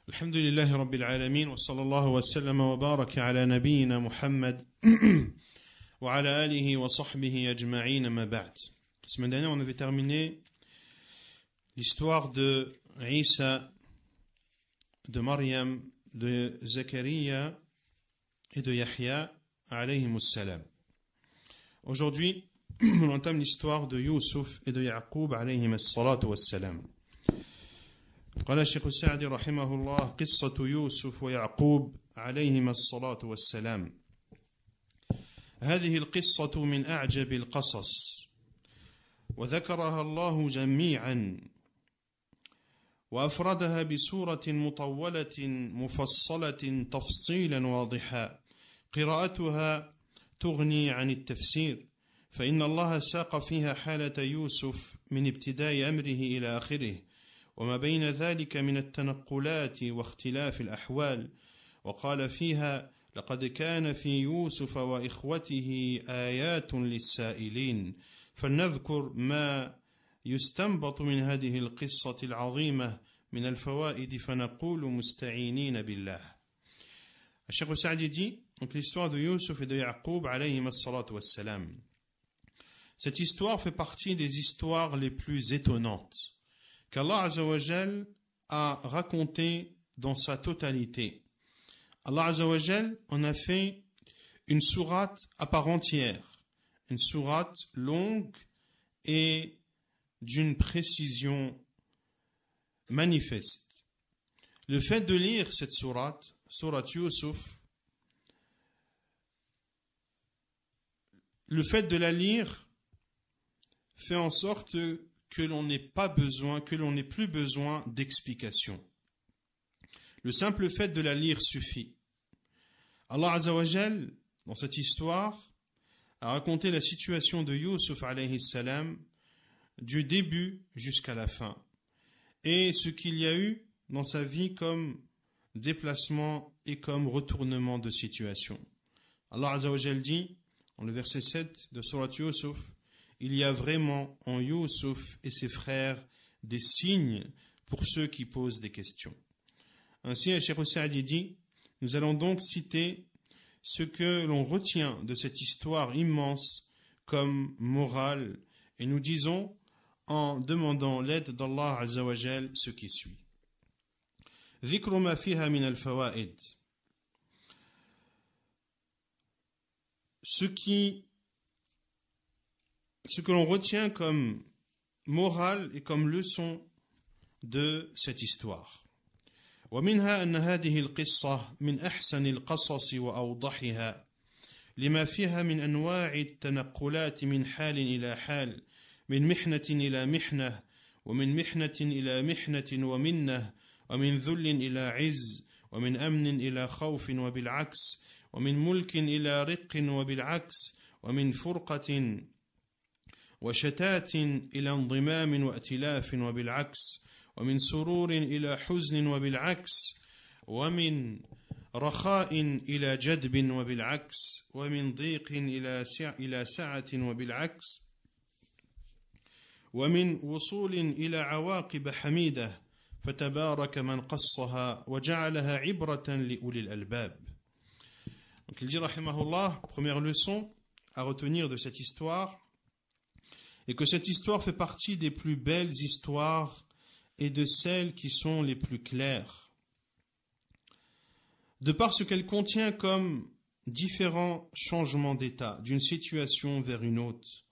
الحمد لله رب العالمين وصلى الله وسلم وبارك على نبينا محمد وعلى آله وصحبه أجمعين ما بعد. La semaine dernière, on avait terminé l'histoire de Isa, de Maryam, de Zakaria et de Yahya alayhimus salam. Aujourd'hui, on entame l'histoire de Yusuf et de Yaqub alayhimus salatu wassalam. قال الشيخ السعدي رحمه الله قصة يوسف ويعقوب عليهما الصلاة والسلام. هذه القصة من أعجب القصص وذكرها الله جميعا وأفردها بسورة مطولة مفصلة تفصيلا واضحا قراءتها تغني عن التفسير، فإن الله ساق فيها حالة يوسف من ابتداء أمره إلى آخره وما بين ذلك من التنقلات واختلاف الأحوال، وقال فيها لقد كان في يوسف وإخوته آيات للسائلين. فلنذكر ما يستنبط من هذه القصة العظيمة من الفوائد فنقول مستعينين بالله. الشيخ السعدي dit donc l'histoire de Yusuf et de Yaqub alayhim as-salatu wassalam. Cette histoire fait partie des histoires les plus étonnantes qu'Allah Azza wa Jal a raconté dans sa totalité. Allah Azza wa Jal en a fait une sourate à part entière, une sourate longue et d'une précision manifeste. Le fait de lire cette sourate, sourate Yusuf, le fait de la lire fait en sorte que l'on n'ait plus besoin d'explications. Le simple fait de la lire suffit. Allah Azza wa Jal, dans cette histoire, a raconté la situation de Yusuf alayhi salam du début jusqu'à la fin et ce qu'il y a eu dans sa vie comme déplacement et comme retournement de situation. Allah Azza wa Jal dit, dans le verset 7 de Surat Yusuf, il y a vraiment en Yusuf et ses frères des signes pour ceux qui posent des questions. Ainsi, le Cheikh Saadi dit, nous allons donc citer ce que l'on retient de cette histoire immense comme morale et nous disons en demandant l'aide d'Allah Azza wa Jal ce qui suit. ذكر ما فيها من الفوائد. Ce que l'on retient comme morale et comme leçon de cette histoire. ومنها أن هذه القصة من أحسن القصص وأوضحها لما فيها من أنواع التنقلات من حال إلى حال، من محنة إلى محنة، ومن محنة إلى محنة ومنة، ومن ذل إلى عز، ومن أمن إلى خوف وبالعكس، ومن ملك إلى رق وبالعكس، ومن فرقة وشتات إلى انضمام وائتلاف وبالعكس، ومن سرور إلى حزن وبالعكس، ومن رخاء إلى جدب وبالعكس، ومن ضيق إلى سعة وبالعكس، ومن وصول إلى عواقب حميدة، فتبارك من قصها وجعلها عبرة لأولي الألباب. Donc il dit rahimahullah, première leçon à retenir de cette histoire, et que cette histoire fait partie des plus belles histoires et de celles qui sont les plus claires. De par ce qu'elle contient comme différents changements d'état, d'une situation vers une autre,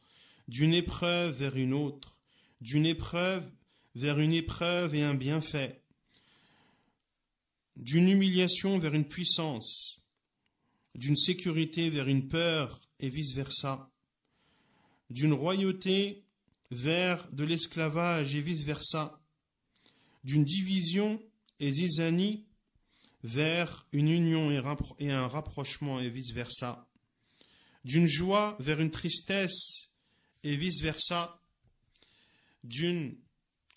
d'une épreuve vers une autre, d'une épreuve vers une épreuve et un bienfait, d'une humiliation vers une puissance, d'une sécurité vers une peur et vice-versa, d'une royauté vers de l'esclavage et vice-versa, d'une division et zizanie vers une union et un rapprochement et vice-versa, d'une joie vers une tristesse et vice-versa, d'une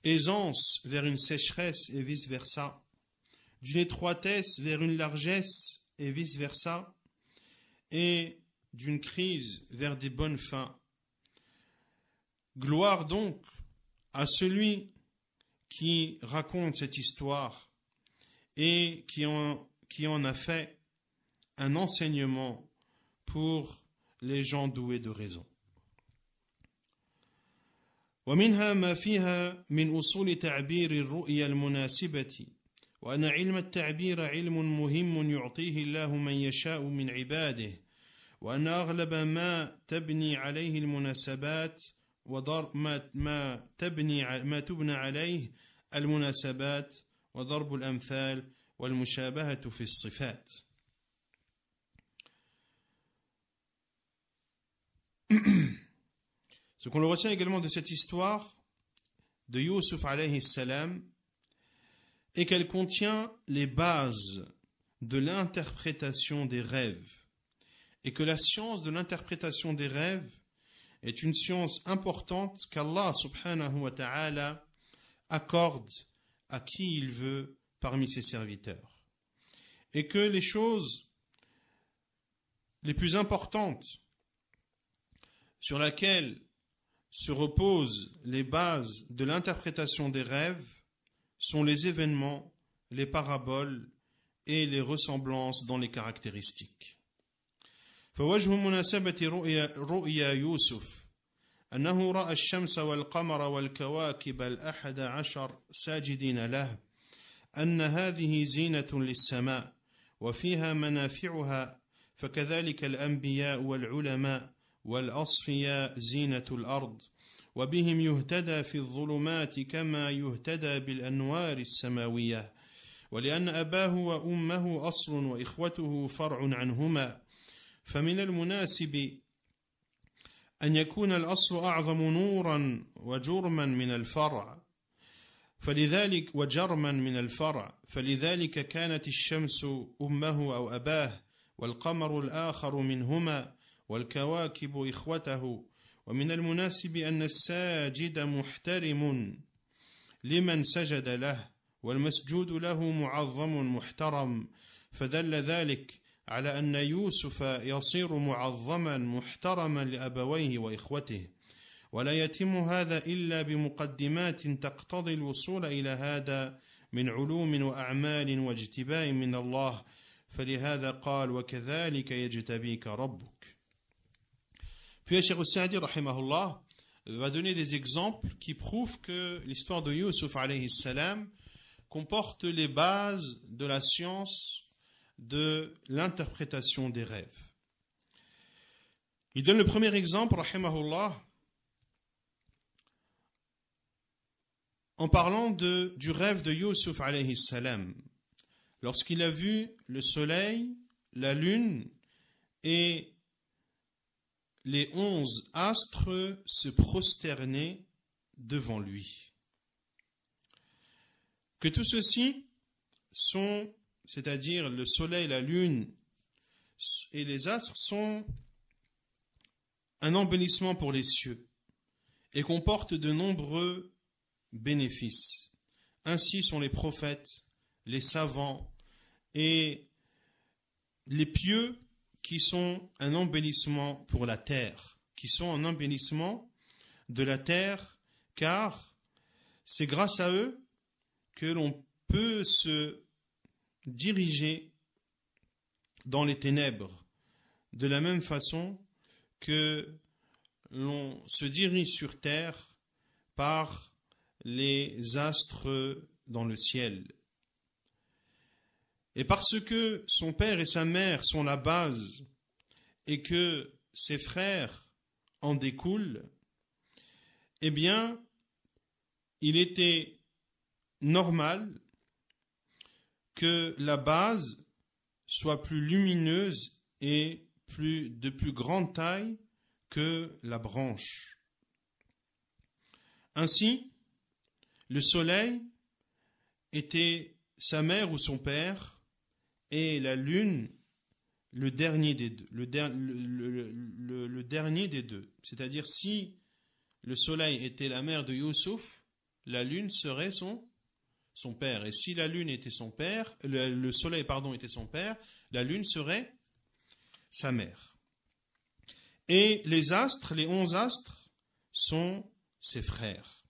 aisance vers une sécheresse et vice-versa, d'une étroitesse vers une largesse et vice-versa, et d'une crise vers des bonnes fins. Gloire donc à celui qui raconte cette histoire et qui en a fait un enseignement pour les gens doués de raison. ومنها ما فيها من أصول تعبير الرؤيا المناسبة وأن علم التعبير علم مهم يعطيه الله من يشاء من عباده وأن أغلب ما تبني عليه المناسبات ما تبنى عليه المناسبات وضرب الأمثال والمشابهة في الصفات. Ce qu'on le retient également de cette histoire de Yusuf alayhi salam est qu'elle contient les bases de l'interprétation des rêves et que la science de l'interprétation des rêves est une science importante qu'Allah subhanahu wa ta'ala accorde à qui il veut parmi ses serviteurs. Et que les choses les plus importantes sur lesquelles se reposent les bases de l'interprétation des rêves sont les événements, les paraboles et les ressemblances dans les caractéristiques. فوجه مناسبة رؤيا يوسف أنه رأى الشمس والقمر والكواكب الأحد عشر ساجدين له أن هذه زينة للسماء وفيها منافعها فكذلك الأنبياء والعلماء والأصفياء زينة الأرض وبهم يهتدى في الظلمات كما يهتدى بالأنوار السماوية ولأن أباه وأمه أصل وإخوته فرع عنهما فمن المناسب أن يكون الأصل أعظم نورا وجرما من الفرع فلذلك كانت الشمس أمه أو أباه والقمر الآخر منهما والكواكب إخوته ومن المناسب أن الساجد محترم لمن سجد له والمسجود له معظم محترم فدل ذلك على أن يوسف يصير معظما محترما لأبويه وإخوته ولا يتم هذا إلا بمقدمات تقتضي الوصول إلى هذا من علوم وأعمال واجتباء من الله فلهذا قال وكذلك يجتبيك ربك. Puis Cheikh Sa'di rahimahullah va donner des exemples qui prouvent que l'histoire de Yusuf alayhi salam comporte les bases de la science de l'interprétation des rêves. Il donne le premier exemple, rahimahullah, en parlant du rêve de Yusuf alayhi salam, lorsqu'il a vu le soleil, la lune et les 11 astres se prosterner devant lui. Que tout ceci sont, c'est-à-dire le soleil, la lune et les astres, sont un embellissement pour les cieux et comportent de nombreux bénéfices. Ainsi sont les prophètes, les savants et les pieux qui sont un embellissement pour la terre, qui sont un embellissement de la terre, car c'est grâce à eux que l'on peut se diriger dans les ténèbres, de la même façon que l'on se dirige sur terre par les astres dans le ciel. Et parce que son père et sa mère sont la base et que ses frères en découlent, eh bien, il était normal que la base soit plus lumineuse et de plus grande taille que la branche. Ainsi, le soleil était sa mère ou son père, et la lune le dernier des deux. Le dernier des deux. C'est-à-dire, si le soleil était la mère de Yusuf, la lune serait son père. Et si la lune était son père, le soleil, était son père, la lune serait sa mère. Et les astres, les 11 astres, sont ses frères.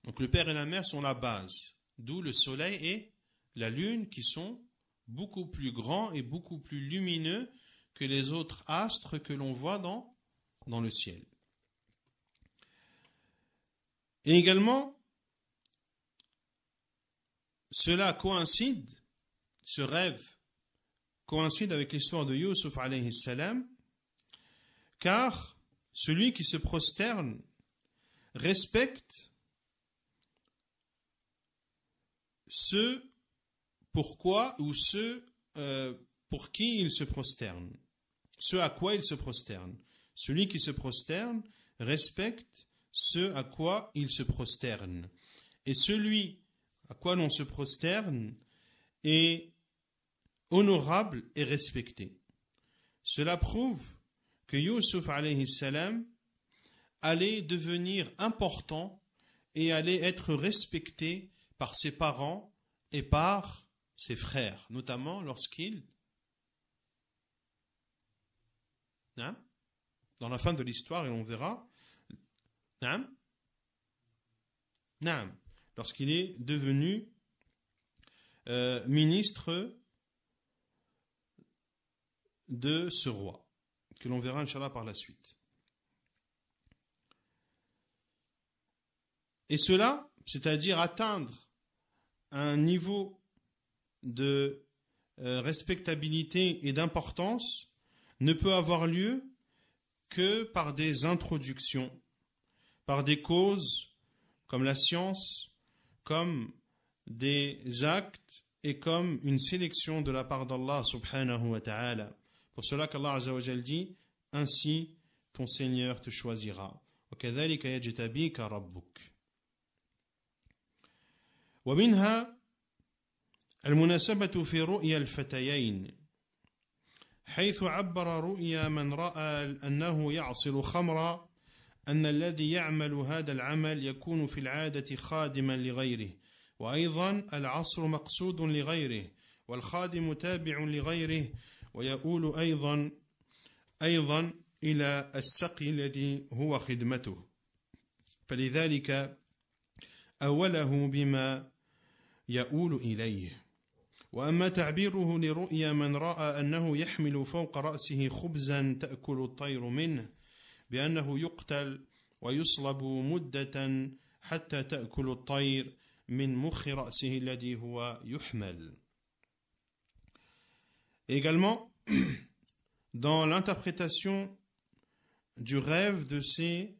Donc le père et la mère sont la base, d'où le soleil est la lune qui sont beaucoup plus grands et beaucoup plus lumineux que les autres astres que l'on voit dans le ciel. Et également, cela coïncide, ce rêve coïncide avec l'histoire de Yusuf alayhi salam, car celui qui se prosterne respecte ce pourquoi ou ce pour qui il se prosterne, ce à quoi il se prosterne. Celui qui se prosterne respecte ce à quoi il se prosterne. Et celui à quoi l'on se prosterne est honorable et respecté. Cela prouve que Yusuf alayhi salam allait devenir important et allait être respecté par ses parents et par ses frères, notamment lorsqu'il, dans la fin de l'histoire, et on verra, lorsqu'il est devenu ministre de ce roi, que l'on verra Inch'Allah par la suite. Et cela, c'est-à-dire atteindre un niveau de respectabilité et d'importance, ne peut avoir lieu que par des introductions, par des causes comme la science, comme des actes et comme une sélection de la part d'Allah subhanahu wa ta'ala. Pour cela qu'Allah azza wa jal dit, ainsi ton Seigneur te choisira. وَكَذَلِكَ يَجْتَبِيكَ رَبُّكَ. ومنها المناسبة في رؤيا الفتيين، حيث عبر رؤيا من رأى أنه يعصر خمرا أن الذي يعمل هذا العمل يكون في العادة خادما لغيره، وأيضا العصر مقصود لغيره، والخادم تابع لغيره، ويؤول أيضا إلى السقي الذي هو خدمته، فلذلك أوله بما يؤول إليه. وأما تعبيره لرؤيا من رأى أنه يحمل فوق رأسه خبزا تأكل الطير منه بأنه يقتل ويصلب مدة حتى تأكل الطير من مخ رأسه الذي هو يحمل. Également, dans l'interprétation du rêve de ces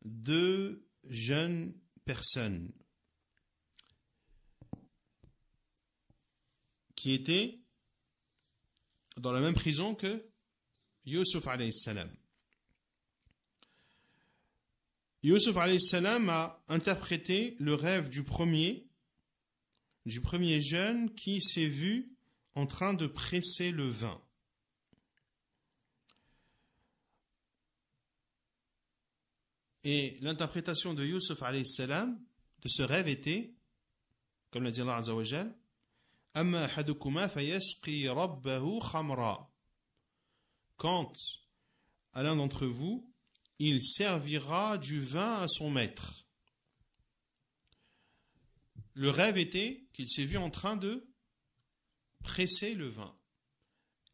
deux jeunes personnes qui étaient dans la même prison que Yusuf alayhi salam. Yusuf alayhi salam a interprété le rêve du premier jeune qui s'est vu en train de presser le vin. Et l'interprétation de Yusuf alayhi salam de ce rêve était, comme l'a dit Allah azza wa jal, Amma ahadukuma fayasqi rabbahu khamra. Quand à l'un d'entre vous, il servira du vin à son maître. Le rêve était qu'il s'est vu en train de presser le vin.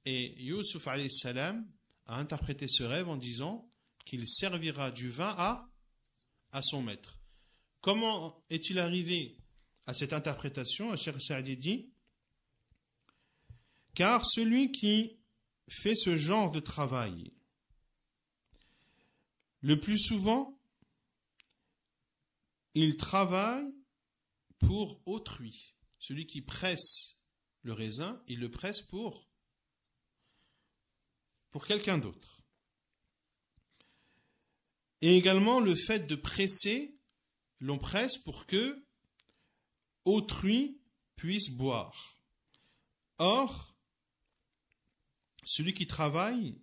Et Yusuf alayhi salam a interprété ce rêve en disant qu'il servira du vin à son maître. Comment est-il arrivé à cette interprétation? Cheikh Saadi dit, car celui qui fait ce genre de travail, le plus souvent, il travaille pour autrui. Celui qui presse le raisin, il le presse pour quelqu'un d'autre. Et également le fait de presser, l'on presse pour que autrui puisse boire. Or, celui qui travaille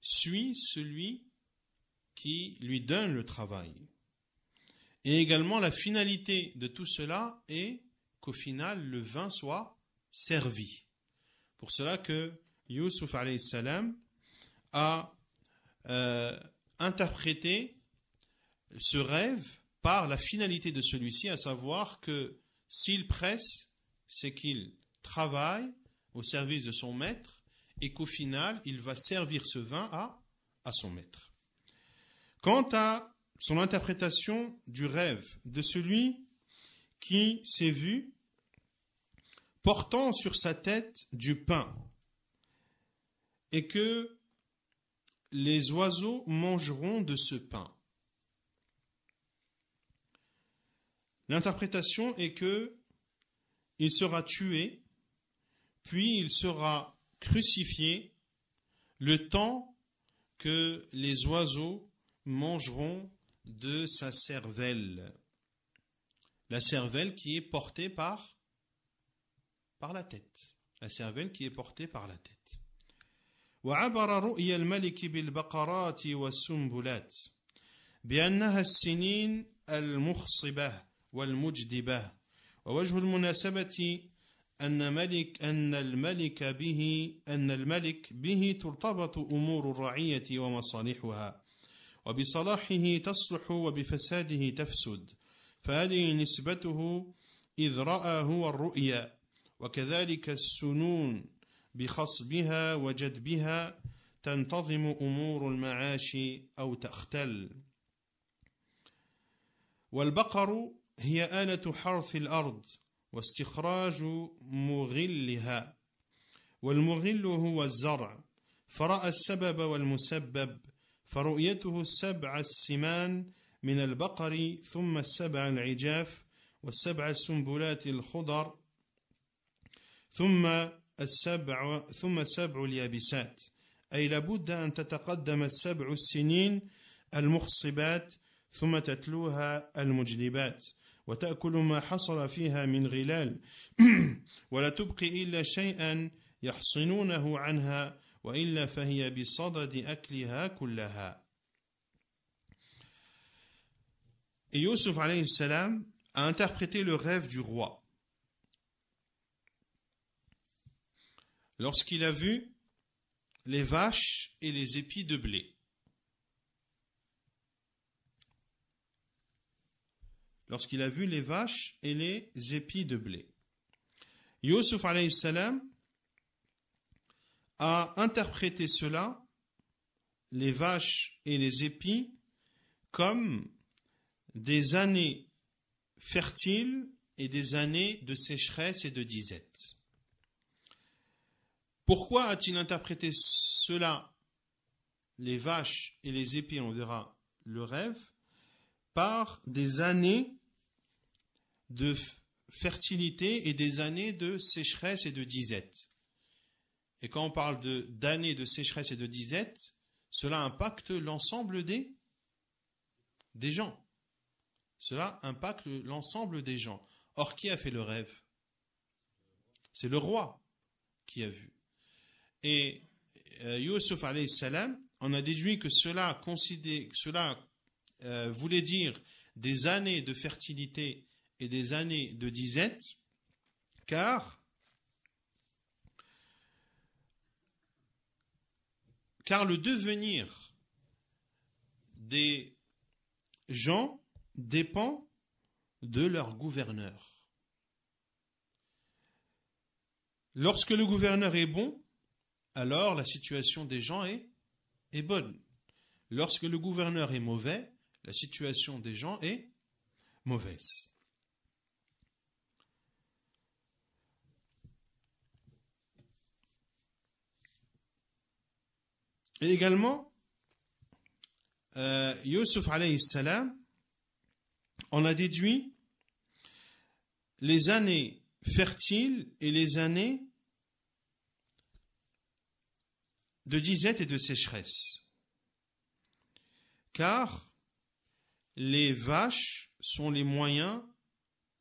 suit celui qui lui donne le travail. Et également la finalité de tout cela est qu'au final le vin soit servi. Pour cela que Yusuf alayhi salam a interprété ce rêve par la finalité de celui-ci, à savoir que s'il presse, c'est qu'il travaille au service de son maître et qu'au final, il va servir ce vin à son maître. Quant à son interprétation du rêve de celui qui s'est vu portant sur sa tête du pain et que les oiseaux mangeront de ce pain. L'interprétation est que il sera tué, puis il sera crucifié le temps que les oiseaux mangeront de sa cervelle. La cervelle qui est portée par la tête. La cervelle qui est portée par la tête. وعبر رؤيا الملك بالبقرات والسنبلات بأنها السنين المخصبة والمجدبة ووجه المناسبة أن الملك به ترتبط أمور الرعية ومصالحها وبصلاحه تصلح وبفساده تفسد فهذه نسبته إذ رأى هو الرؤيا وكذلك السنون بخصبها وجدبها تنتظم أمور المعاش أو تختل والبقر هي آلة حرث الأرض واستخراج مغلها والمغل هو الزرع فرأى السبب والمسبب فرؤيته السبع السمان من البقر ثم السبع العجاف والسبع السنبلات الخضر ثم سبع اليابسات أي لابد أن تتقدم السبع السنين المخصبات ثم تتلوها المجدبات وتأكل ما حصل فيها من غلال ولا تبقي إلا شيئا يحصنونه عنها وإلا فهي بصدد أكلها كلها. Et Yusuf alayhi salam a interprété le rêve du roi. Lorsqu'il a vu les vaches et les épis de blé. Lorsqu'il a vu les vaches et les épis de blé. Yusuf alayhi salam a interprété cela, les vaches et les épis, comme des années fertiles et des années de sécheresse et de disette. Pourquoi a-t-il interprété cela, les vaches et les épis, on verra le rêve, par des années de fertilité et des années de sécheresse et de disette. Et quand on parle d'années de sécheresse et de disette, cela impacte l'ensemble des gens. Cela impacte l'ensemble des gens. Or, qui a fait le rêve? C'est le roi qui a vu. Et Yusuf alayhi salam, on a déduit que cela voulait dire des années de fertilité et des années de disette, car le devenir des gens dépend de leur gouverneur. Lorsque le gouverneur est bon, alors la situation des gens est bonne. Lorsque le gouverneur est mauvais, la situation des gens est mauvaise. Et également, Yusuf alayhi salam, on a déduit les années fertiles et les années de disette et de sécheresse. Car les vaches sont les moyens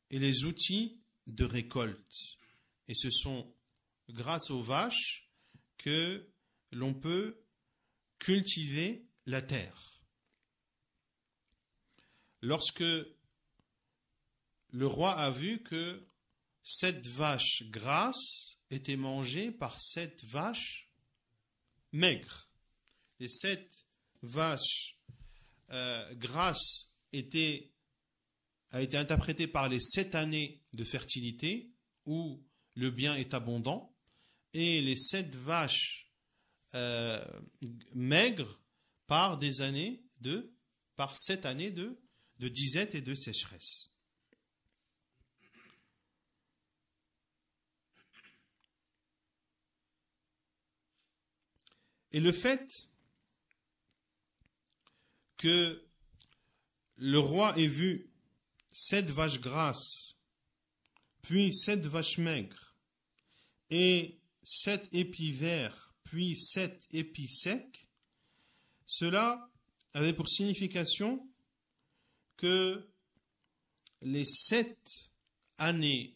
et les outils de récolte. Et ce sont grâce aux vaches que l'on peut cultiver la terre. Lorsque le roi a vu que cette vache grasse était mangée par 7 vaches maigres, les 7 vaches grasses a été interprétée par les 7 années de fertilité, où le bien est abondant, et les 7 vaches maigres par 7 années de disette et de sécheresse. Et le fait que le roi ait vu 7 vaches grasses, puis 7 vaches maigres, et 7 épis verts, puis 7 épis secs, cela avait pour signification que les 7 années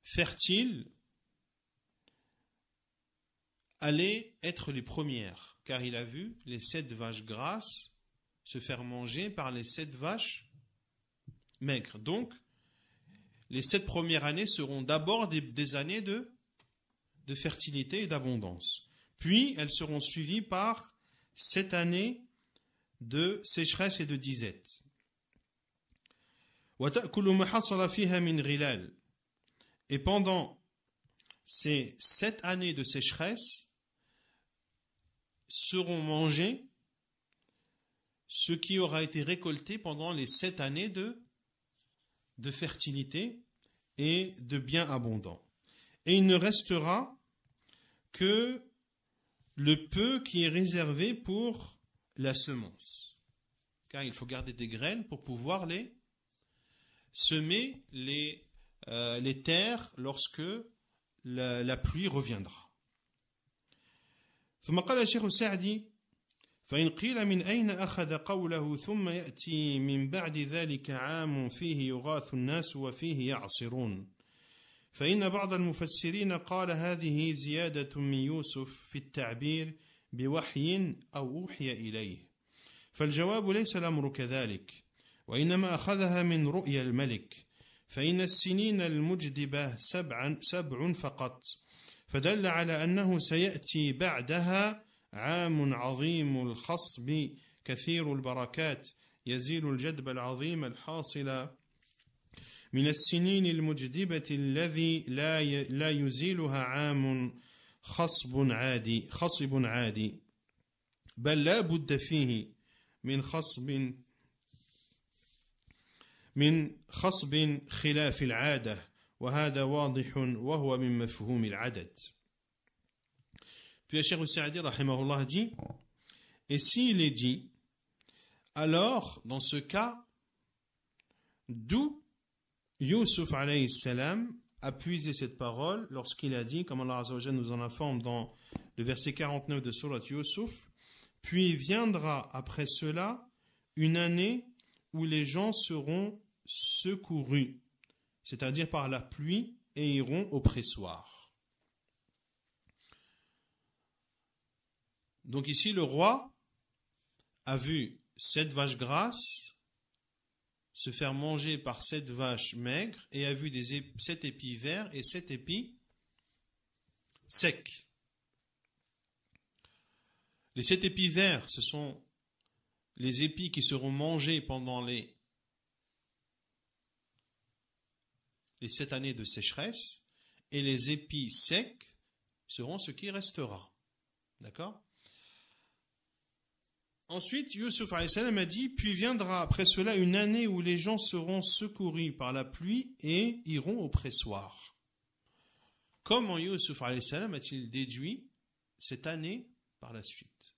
fertiles allaient être les premières, car il a vu les 7 vaches grasses se faire manger par les 7 vaches maigres. Donc, les 7 premières années seront d'abord des années de fertilité et d'abondance. Puis, elles seront suivies par 7 années de sécheresse et de disette. Et pendant ces 7 années de sécheresse, seront mangés ce qui aura été récolté pendant les 7 années de fertilité et de bien abondant. Et il ne restera que le peu qui est réservé pour la semence. Car il faut garder des graines pour pouvoir les semer les terres lorsque la pluie reviendra. ثم قال الشيخ السعدي فإن قيل من أين أخذ قوله ثم يأتي من بعد ذلك عام فيه يغاث الناس وفيه يعصرون فإن بعض المفسرين قال هذه زيادة من يوسف في التعبير بوحي أو أوحي إليه فالجواب ليس الأمر كذلك وإنما أخذها من رؤيا الملك فإن السنين المجدبة 7 فقط فدل على أنه سيأتي بعدها عام عظيم الخصب كثير البركات يزيل الجدب العظيم الحاصل من السنين المجدبة الذي لا يزيلها عام خصب عادي بل لا بد فيه من خصب خلاف العادة وهذا واضح وهو من مفهوم العدد. Puis Cheikh Saadi rahimahullah dit, et s'il est dit, alors dans ce cas, d'où Yusuf alayhi salam a puisé cette parole lorsqu'il a dit, comme Allah Azza wa Jalla nous en informe dans le verset 49 de Surat Yusuf, puis viendra après cela une année où les gens seront secourus, c'est-à-dire par la pluie, et iront au pressoir. Donc ici, le roi a vu 7 vaches grasses se faire manger par 7 vaches maigres et a vu 7 épis verts et 7 épis secs. Les 7 épis verts, ce sont les épis qui seront mangés pendant les 7 années de sécheresse, et les épis secs seront ce qui restera. D'accord ? Ensuite, Yusuf a dit, puis viendra après cela une année où les gens seront secourus par la pluie et iront au pressoir. Comment Yusuf a-t-il déduit cette année par la suite?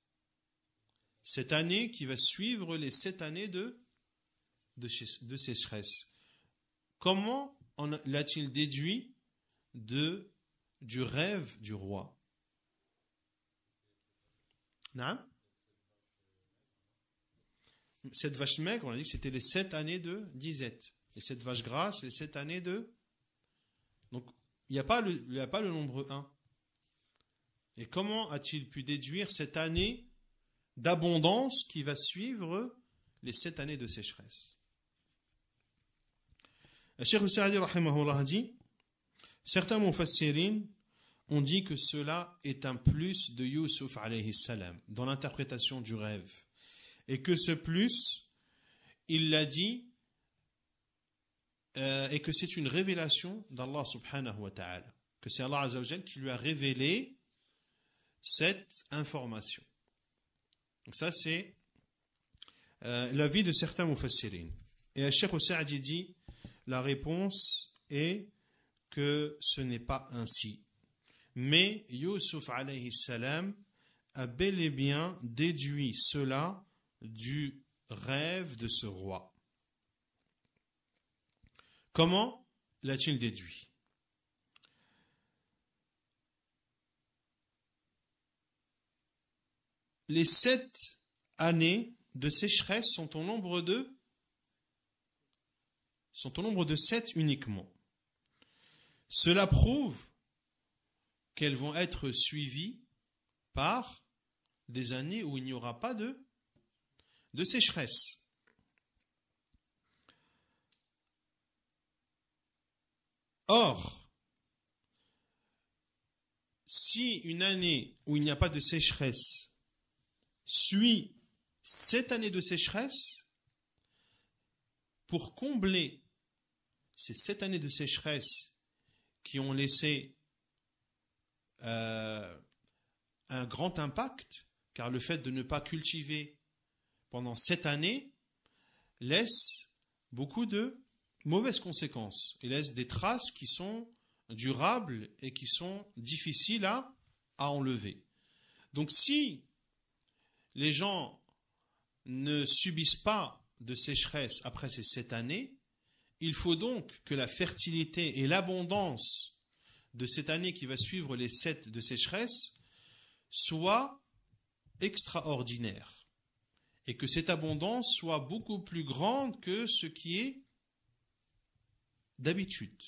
Cette année qui va suivre les 7 années de sécheresse. Comment l'a-t-il déduit du rêve du roi? Non? Cette vache maigre, on a dit que c'était les 7 années de disette. Et cette vache grasse, les 7 années de... Donc, il n'y a pas le nombre 1. Et comment a-t-il pu déduire cette année d'abondance qui va suivre les 7 années de sécheresse? Cheikh Saadi rahimahullah dit, certains mufassirin ont dit que cela est un plus de Yusuf alayhi salam dans l'interprétation du rêve, et que ce plus, il l'a dit et que c'est une révélation d'Allah subhanahu wa ta'ala, que c'est Allah azza wa jal qui lui a révélé cette information. Donc ça c'est l'avis de certains mufassirin. Et le Cheikh Sa'di dit, la réponse est que ce n'est pas ainsi. Mais Yusuf alayhi salam a bel et bien déduit cela du rêve de ce roi. Comment l'a-t-il déduit? Les 7 années de sécheresse sont au nombre de 7 uniquement. Cela prouve qu'elles vont être suivies par des années où il n'y aura pas de sécheresse. Or, si une année où il n'y a pas de sécheresse suit 7 années de sécheresse, pour combler ces 7 années de sécheresse qui ont laissé un grand impact, car le fait de ne pas cultiver pendant 7 années laisse beaucoup de mauvaises conséquences et laisse des traces qui sont durables et qui sont difficiles à enlever. Donc si les gens ne subissent pas de sécheresse après ces 7 années, il faut donc que la fertilité et l'abondance de cette année qui va suivre les 7 de sécheresse soient extraordinaires et que cette abondance soit beaucoup plus grande que ce qui est d'habitude,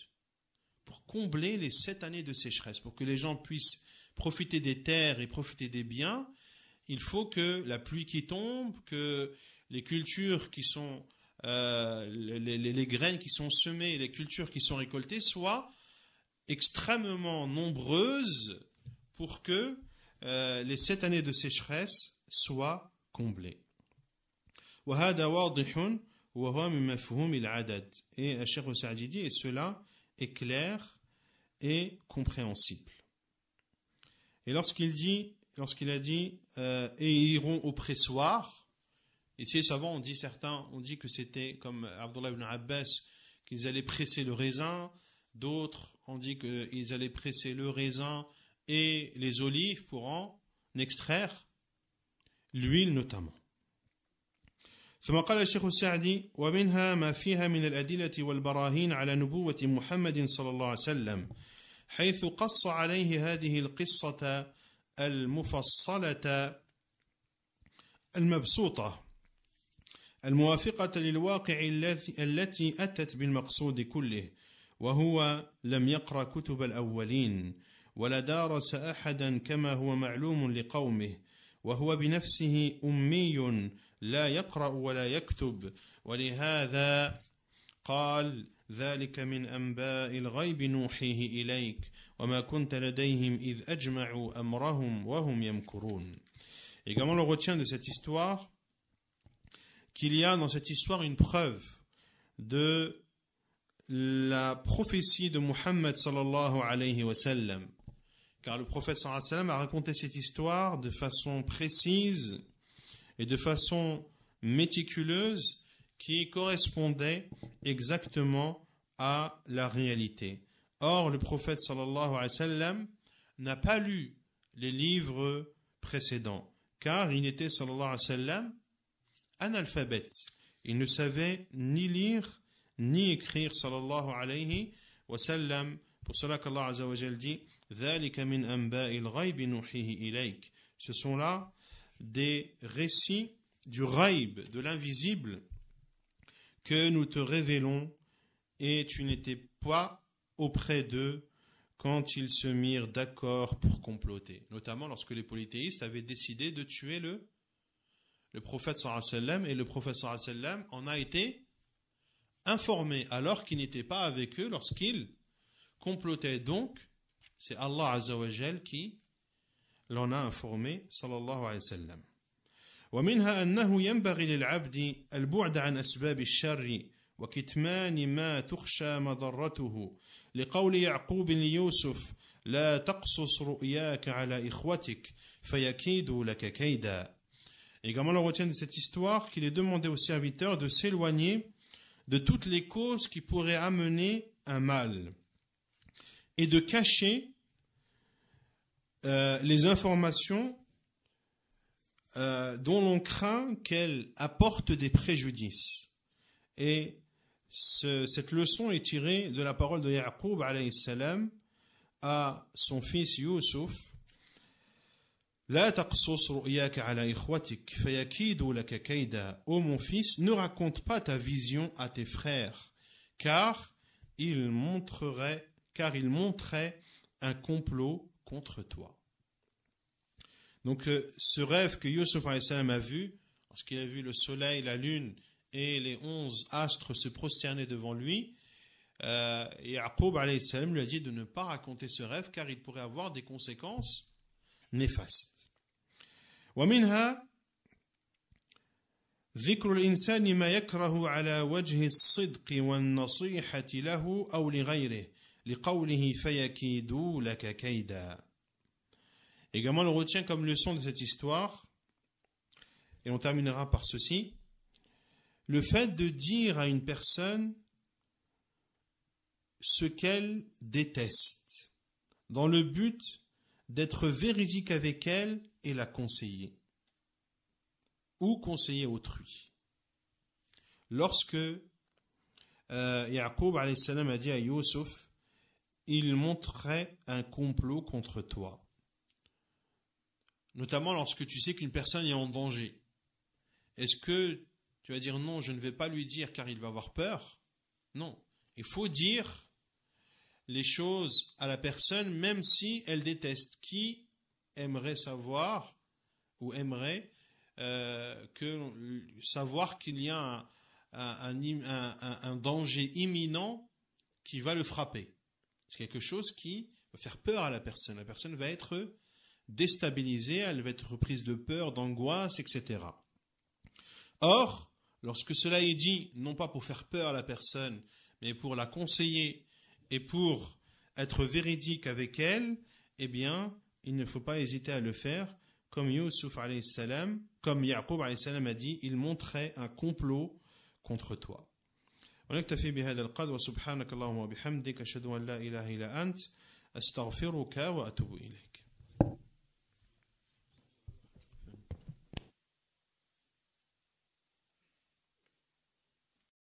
pour combler les 7 années de sécheresse, pour que les gens puissent profiter des terres et profiter des biens. Il faut que la pluie qui tombe, que les cultures qui sont, les graines qui sont semées, les cultures qui sont récoltées soient extrêmement nombreuses pour que les 7 années de sécheresse soient comblées. وهذا واضح وهو من مفهوم العدد. Et Cheikh Sa'di dit, et cela est clair et compréhensible. Et lorsqu'il a dit et ils iront au pressoir, ici les savants on dit que c'était comme Abdullah ibn Abbas, qu'ils allaient presser le raisin, d'autres ont dit qu'ils allaient presser le raisin et les olives pour en extraire l'huile notamment. ثم قال الشيخ السعدي ومنها ما فيها من الأدلة والبراهين على نبوة محمد صلى الله عليه وسلم حيث قص عليه هذه القصة المفصلة المبسوطة الموافقة للواقع التي أتت بالمقصود كله وهو لم يقرأ كتب الأولين ولا دارس أحدا كما هو معلوم لقومه وهو بنفسه أمي لا يقرأ ولا يكتب ولهذا قال ذلك من أنباء الغيب نوحيه إليك وما كنت لديهم إذ أجمعوا أمرهم وهم يمكرون. Également on retient de cette histoire qu'il y a dans cette histoire une preuve de la prophétie de Muhammad sallallahu alayhi wa sallam, car le prophète sallallahu alayhi wa sallam a raconté cette histoire de façon précise et de façon méticuleuse qui correspondait exactement à la réalité. Or, le prophète sallallahu alayhi wa sallam n'a pas lu les livres précédents, car il était sallallahu alayhi wa sallam analphabète. Il ne savait ni lire ni écrire sallallahu alayhi wa sallam. Pour cela qu'Allah azza wa jal dit ذَلِكَ مِنْ أَنْبَاءِ الْغَيْبِ نُوحِيهِ إِلَيْكَ. Ce sont là des récits du ghaib, de l'invisible, que nous te révélons, et tu n'étais pas auprès d'eux quand ils se mirent d'accord pour comploter. Notamment lorsque les polythéistes avaient décidé de tuer le prophète sallallahu alayhi wa sallam, et le prophète sallallahu alayhi wa sallam en a été informé alors qu'il n'était pas avec eux lorsqu'ils complotaient. Donc, c'est Allah azza wa jal qui l'en a informé sallallahu alayhi wa sallam. ومنها أنه ينبغي للعبد البعد عن أسباب الشر وكتمان ما تخشى مضرته لقول يعقوب ليوسف لا تقصص رؤياك على إخوتك فيكيدوا لك كيدا. Également, on retient de cette histoire qu'il est demandé aux serviteurs de s'éloigner de toutes les causes qui pourraient amener un mal et de cacher les informations dont l'on craint qu'elles apportent des préjudices. Et cette leçon est tirée de la parole de Ya'qub alayhi salam à son fils Youssouf. La taqsus ru'yaka ala ikhwatik fayakidu laka kayda. Ô mon fils, ne raconte pas ta vision à tes frères, car ils montreraient un complot contre toi. Donc ce rêve que Youssouf alayhi salam a vu, lorsqu'il a vu le soleil, la lune et les 11 astres se prosterner devant lui, Ya'qub alayhi salam lui a dit de ne pas raconter ce rêve car il pourrait avoir des conséquences néfastes. ومنها ذكر الإنسان ما يكره على وجه الصدق والنصيحة له أو لغيره لقوله فيكيدوا لك كيدا. Également, on retient comme leçon de cette histoire, et on terminera par ceci, le fait de dire à une personne ce qu'elle déteste, dans le but d'être véridique avec elle et la conseiller, ou conseiller autrui. Lorsque Ya'qub alayhi salam a dit à Youssouf, il montrait un complot contre toi. Notamment lorsque tu sais qu'une personne est en danger. Est-ce que tu vas dire non, je ne vais pas lui dire car il va avoir peur? Non. Il faut dire les choses à la personne même si elle déteste. Qui aimerait savoir ou aimerait savoir qu'il y a un danger imminent qui va le frapper? C'est quelque chose qui va faire peur à la personne. La personne va être déstabilisée, elle va être prise de peur, d'angoisse, etc. Or, lorsque cela est dit, non pas pour faire peur à la personne, mais pour la conseiller et pour être véridique avec elle, eh bien, il ne faut pas hésiter à le faire, comme Youssouf alayhi salam, comme Ya'qub alayhi salam a dit, il montrait un complot contre toi. ونكتفي بهذا القدر وسبحانك اللهم وبحمدك أشهد أن لا إله إلا أنت أستغفرك وأتوب إليك.